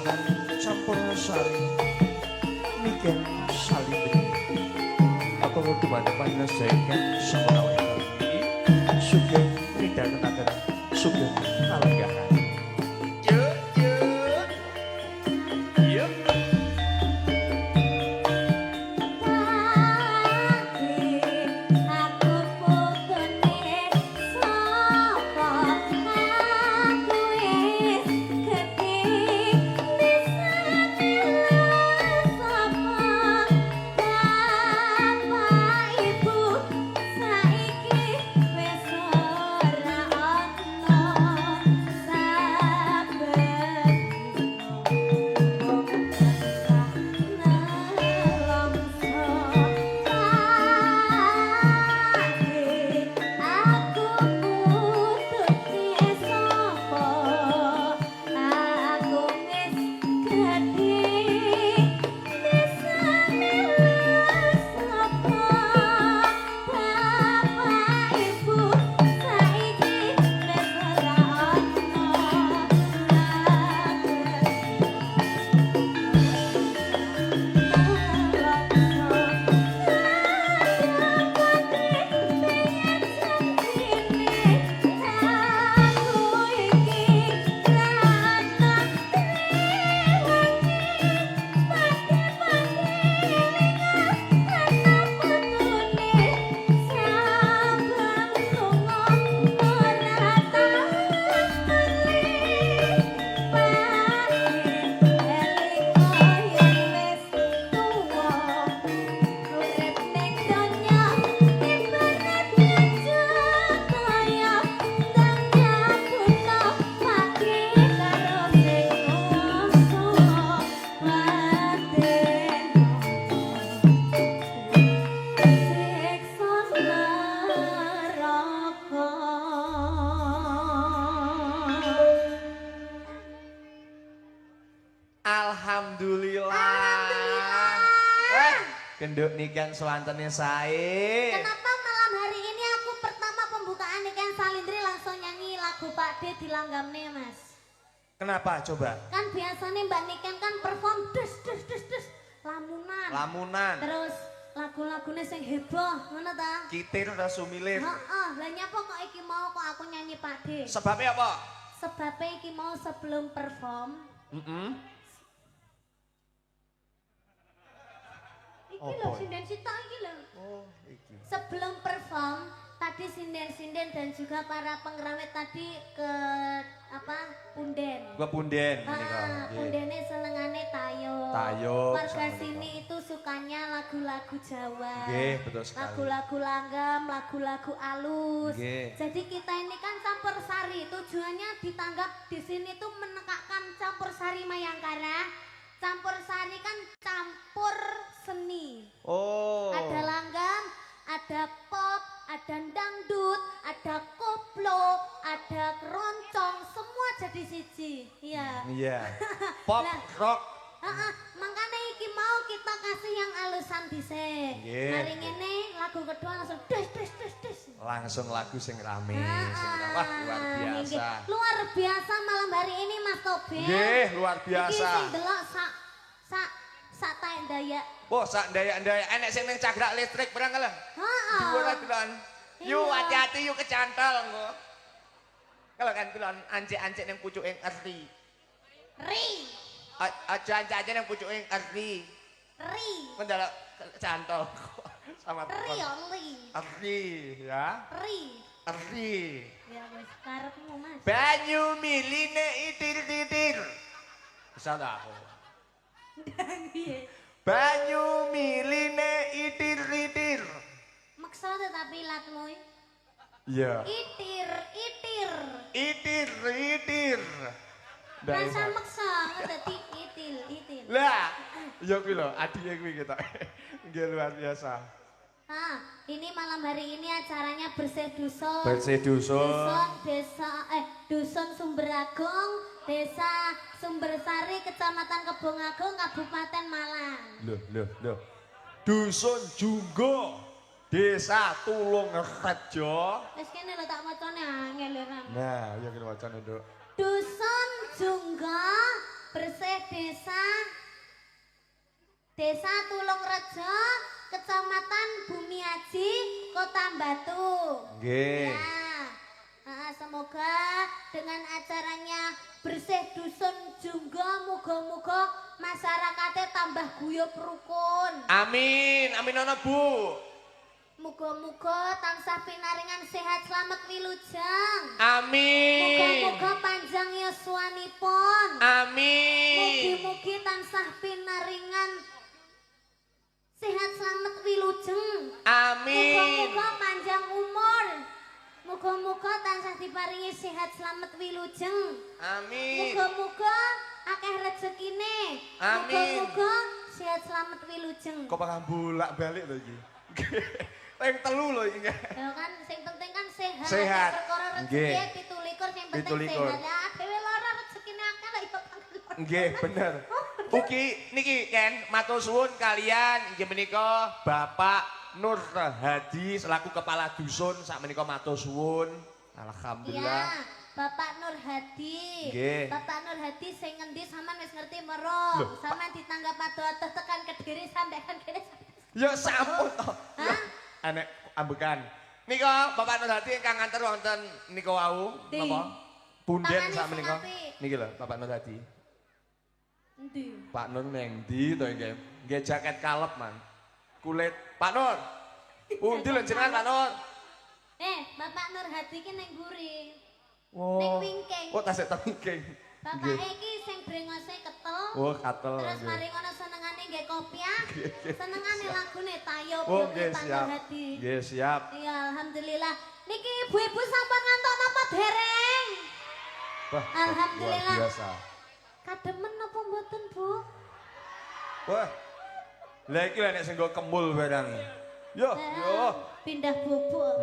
kesawangan campur sari niken salibri aku nutu pada panjenengan sawenawai kali sugeng pindhahaken sugeng kalenggahan yuk Alhamdulillah. Genduk niken swantennya sae. Kenapa malam hari ini aku pertama pembukaan niken Salindri langsung nyanyi lagu Pak D di langgamnya Mas? Kenapa coba? Kan biasanya Mbak Niken kan perform des lamunan. Lamunan. Terus lagu-lagunya sing heboh, ngono ta? Kitir udah sumilir. Heeh, lah nyapa kok iki mau kok aku nyanyi Pak D? Sebabnya apa? Sebabnya iki mau sebelum perform. Iki lho sinden sitok iki lho. Oh, iki. Sebelum perform tadi sinden-sinden dan juga para pengrawit tadi ke apa? Punden. Ke Punden menika. Pundene senengane tayo. Tayo. Warga sini itu sukanya lagu-lagu Jawa. Nggih, betul sekali. Lagu-lagu langgam, lagu-lagu alus. Nggih. Jadi kita ini kan campur sari. Tujuannya ditanggap di sini tuh menekakkan campur sari Mayangkara. Campur sari kan campur seni. Oh. Ada langgam, ada pop, ada dangdut, ada koplo, ada keroncong, semua jadi siji. Iya. Iya. Pop, Nah, rock. makanya iki mau kita kasih yang alusan dhisik. Nggih. Mari ngene lagu kedua langsung des. Langsung lagu sing rame, wah luar biasa. Nggih. Luar biasa malam hari ini Mas Tobel. Nggih, luar Iki biasa. sing delok sak taek Dayak. Wah, sak ndayak-ndayak enek sing ning cagrak listrik perang kalah. Heeh. Dua delon. Yuk Iya. hati-hati yuk kecantol engko. Kalau kan delon ancik-ancik ning pucuke ngerti. Ri. Aja ancik-ancik ning pucuke ngerti. Ri. Mendelok kecantol sama Ri ya Ri. Arti ya. Ri. Arti. Ya wis karepmu Mas. Banyu miline itir-itir. Bisa tak aku? Piye? Banyu miline itir-itir. Maksa tetapi latmu. Iya. Itir. Itir. Rasa maksa dadi itil. Lah, ya kuwi lho, adike kuwi ketok. Nggih luar biasa. Ini malam hari ini acaranya bersih dusun. Bersih dusun. Dusun Sumberagung, Desa Sumbersari, Kecamatan Kebongagung, Kabupaten Malang. Loh. Dusun Junggo, Desa Tulungrejo. Wis kene lho tak macane angel ora. Nah, ya kira wacane, Nduk. Dusun Junggo, bersih Desa Tulungrejo, Kecamatan Bumiaji, Kota Batu. Nggih. Ya. Semoga dengan acaranya bersih dusun Junggo, muga-muga masyarakatnya tambah guyub rukun. Amin, amin ana Bu. Muga-muga tansah pinaringan sehat selamat wilujeng. Amin. Muga-muga panjang yuswanipun. Amin. Mugi-mugi tansah pinaringan sehat selamat wilujeng. Amin. Muga-muga panjang umur. Muga-muga tansah diparingi sehat selamat wilujeng. Amin. Muga-muga akeh rezekine. Amin. Muga-muga sehat selamat wilujeng. Kok bakal bolak-balik lho iki. Yang telu lho iki. Ya kan sing penting kan sehat. Sehat. Perkara Nggih. rezeki 17 sing penting 17. sehat. Lah dhewe lara rezekine akeh lah ya. Nggih, bener. Ugi niki Ken matur suwun kalian inggih menika Bapak Nur Hadi selaku kepala dusun sak menika matur suwun. Alhamdulillah. Iya, Bapak Nur Hadi. Nggih. Bapak Nur Hadi sing ngendi sampean wis ngerti mero. Sampean ditanggap ado-ado tekan Kediri sampean kene. Ya sampun to. Hah? Anek ambekan. Nika Bapak Nur Hadi ingkang nganter wonten nika wau Di. napa? Punden Tangane sak sing menika. apik. Niki lho Bapak Nur Hadi. Endi? Pak Nur neng ndi to nggih? Nggih jaket kalep man. Kulit Pak Nur. Pundi lho jenengan Pak Nur? Bapak Nur Hadi ki ning guri. Oh. Ning wingking. Oh tasik tengking. Bapak iki sing brengose ketel. Oh katel. Terus nggih. mari ngono senengane nggih kopiah. Senengane lagune Tayo Oh Blok nggih Pak siap. Nur Hadi. Nggih siap. Iya, alhamdulillah. Niki ibu-ibu sampun ngantuk napa dereng? Wah, Alhamdulillah. luar biasa. Kademen napa mboten, Bu? Wah. Lah iki lho nek sing nggo kemul barang. Yo, yo. Pindah bubuk.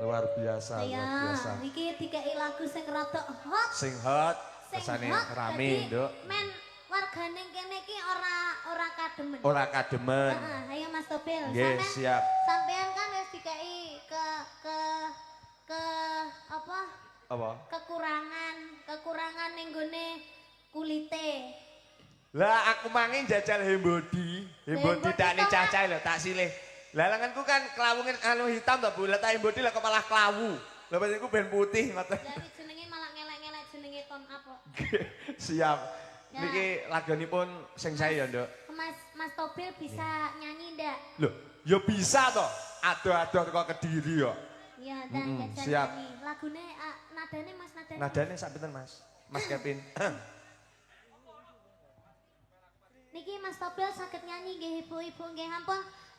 Luar biasa, Ya, luar biasa. iki dikei lagu sing rada hot. Sing hot, Sing kesane hot, rame, dadi Nduk. Men wargane kene iki ora kademen. Ora kademen. Heeh, ayo Mas Topil. Nggih, siap. Sampean kan wis dikei ke apa? Apa? Kekurangan ning gone kulite. Lah aku manging jajal hembodi. Hembodi Hembodi tak ni to, cacah lho, tak silih. Lah lenganku kan kelawungan anu hitam to, Bu. Lah tak hembodi lah kepala kelawu. Lah pas iku ben putih ngoten. Dari jenenge malah ngelek-ngelek jenenge ton apa? Siap. Ya. Niki lagunipun sing saya ya, Nduk. Mas Topil bisa nyanyi ndak? Loh, ya bisa to. Adoh-adoh kok Kediri ya. Iya, dan siap. nyanyi. Lagune nadane Mas nadane. Nadane sak pinten, Mas? Mas Kevin. Niki Mas Topil saged nyanyi nggih ibu-ibu nggih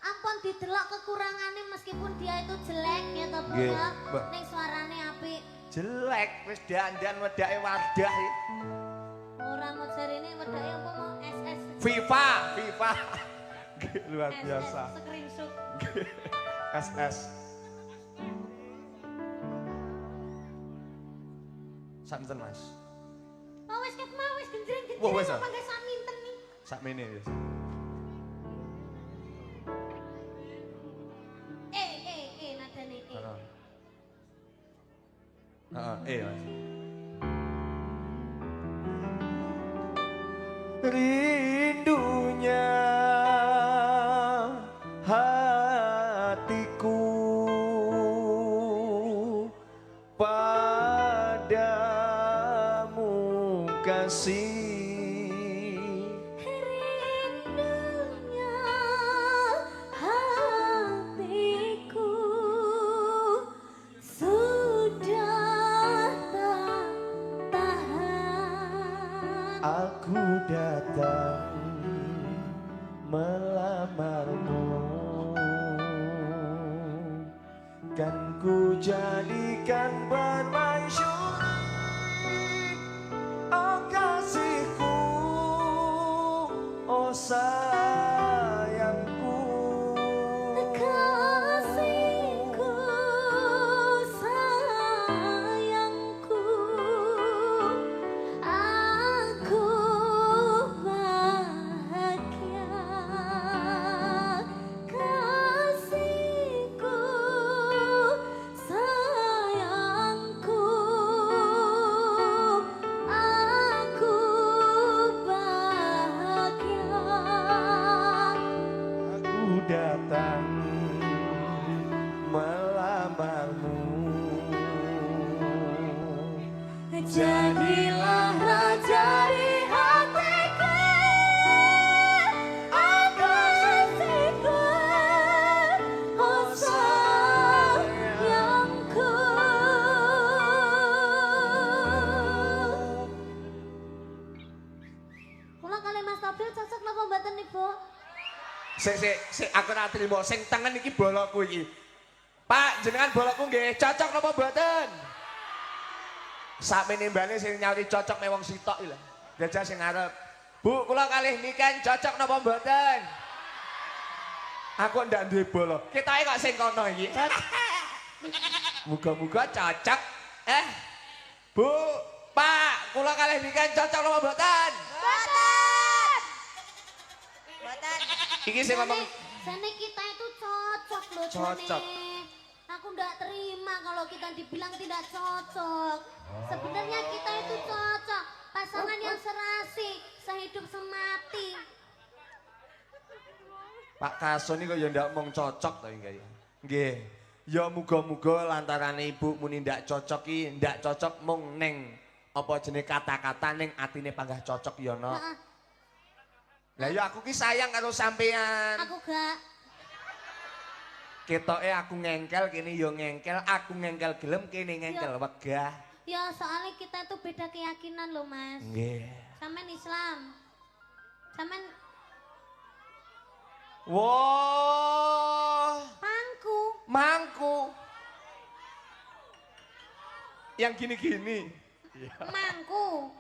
ampun didelok kekurangane meskipun dia itu jelek ya to Bu. Nggih, ya. Mbak. Ning suarane apik. Jelek wis dandan wedake Wardah iki. Ora mau jarine wedake apa mau SS. Viva. Luar SS, biasa. Screenshot. SS. Santen Mas. Oh wis ket mau wis genjreng-genjreng Wah, wis, apa nggak saminten nih. Sakmene wis. Nadane Heeh. Mas. Rindunya hatiku padamu kasih. Rindunya hatiku sudah tak tahan. Aku datang melamarmu, kan ku jadikan permaisuri. Oh kasihku, oh sayangku, Kasihku, sayangku, aku bahagia. Kasihku, sayangku, aku Kula kali Mas Topil cocok napa mboten Ibu? Sik aku ora trimo sing tengen iki bolokku iki. Pak, jenengan bolokku nggih cocok napa mboten? Sakmene mbane sing nyawuri cocok mek wong sitok iki lho. Jajal sing ngarep. Bu, kula kalih niken cocok napa mboten? Aku ndak duwe bolok. Ketoke kok sing kono iki. Muga-muga cocok. Bu, Pak, kula kalih niken cocok napa mboten? Mboten. Iki sing ngomong Jane kita itu cocok loh Cocok. Jane. Aku ndak terima kalau kita dibilang tidak cocok. Sebenarnya kita itu cocok. Pasangan yang serasi, sehidup semati. Pak Kason iki kok ya ndak mung cocok to iki. Nggih. Ya muga-muga lantarane ibu muni ndak cocok iki, ndak cocok mung ning apa jenenge kata-kata ning atine panggah cocok ya no. Heeh. Lah ya aku ki sayang karo sampean. Aku gak. Ketoke aku ngengkel kene ya ngengkel, aku ngengkel gelem kene ngengkel wegah. Ya soalnya kita itu beda keyakinan loh Mas. Nggih. Sampean Islam. Sampean Wah, mangku. Yang gini-gini. Mangku.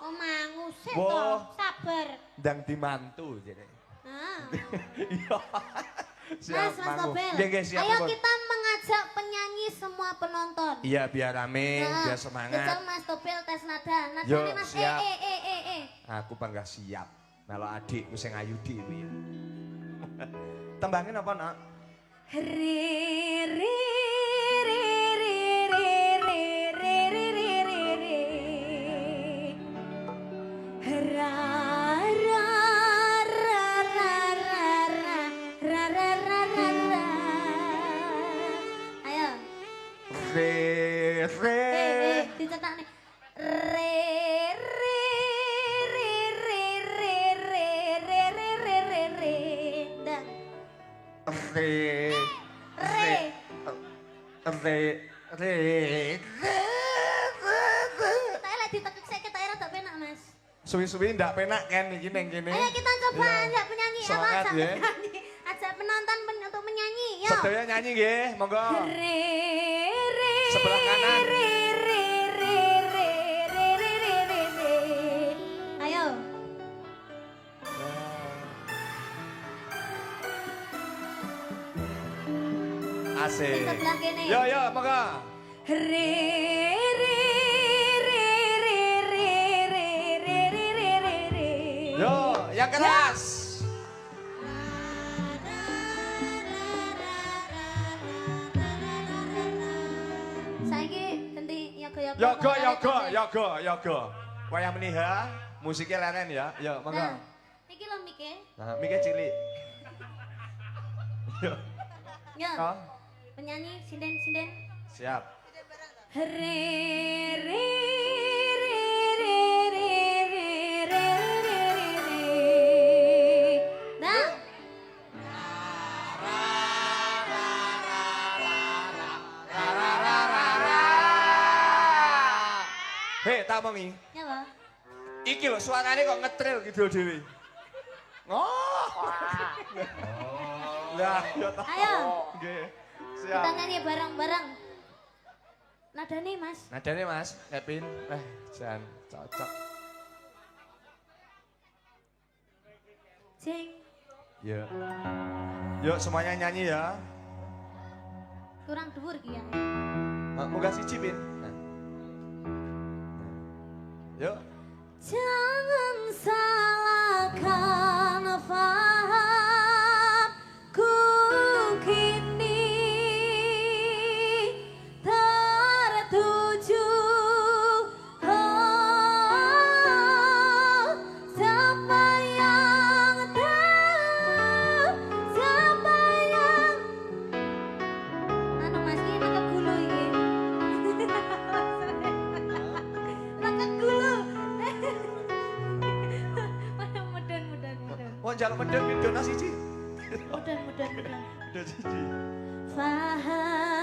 Oh mangu sik Wah. toh, sabar. Ndang dimantu jane. Nah. Iya. Mas Tobel. Nggih, nggih, siap, Ayo Pun. kita mengajak penyanyi semua penonton. Iya, biar rame, Nah, biar semangat. Jajal Mas Tobel tes nada. Yo, Nadane Mas siap. Aku bangga siap. Kalau adikku sing ayu dhewe. Tembangin apa, Nak? Ri ri ri ri ri ri ri ri ri ri ri. Ra ra ra ra ra ra ra ra ra ra ra. Ayo. Re. Dicetak nih. Re re re re re re re re re re re. Dan Re. Saya lagi ditekuk saya kita era tak penak Mas. Suwi-suwi ndak penak kan iki ning kene. Ayo kita coba Iya. ajak penyanyi Semangat, ajak ya. penyanyi. Ajak penonton untuk menyanyi. Yo. Sedaya nyanyi nggih, monggo. Re re Sebelah kanan. re re re re re re re re re. Ayo. Asik. Di sebelah kene. Yo yo, monggo. Re re re re re re re re re re re. Yo, yang keras. Saiki ganti Yoga. Wayah meniha, musiknya leren ya. Yo, monggo. Nah, iki lho mike. Nah, mikir cilik. Yo. Yo. Oh, Penyanyi sinden. siap. Re re re re re re re re re re. Nah. Hei, tak mengi. Ya, Pak. Iki lho suarane kok ngetril gitu dhewe. Oh. Lah, yo tak. Ayo. Nggih. Kita Siap. nyanyi bareng-bareng. Nadane, Mas. Nadane Mas, Kevin. Jan cocok. Jeng. Yo. Yuk semuanya nyanyi ya. Kurang dhuwur ki ya. Moga siji, Pin. Nah. Yuk. Jangan salahkan fahamku kini tertuju siapa yang tahu siapa yang anu Mas ini kegulu ini kegulu mudah. Mau njaluk medhot pindona siji. Mudah. Medhot siji. Faham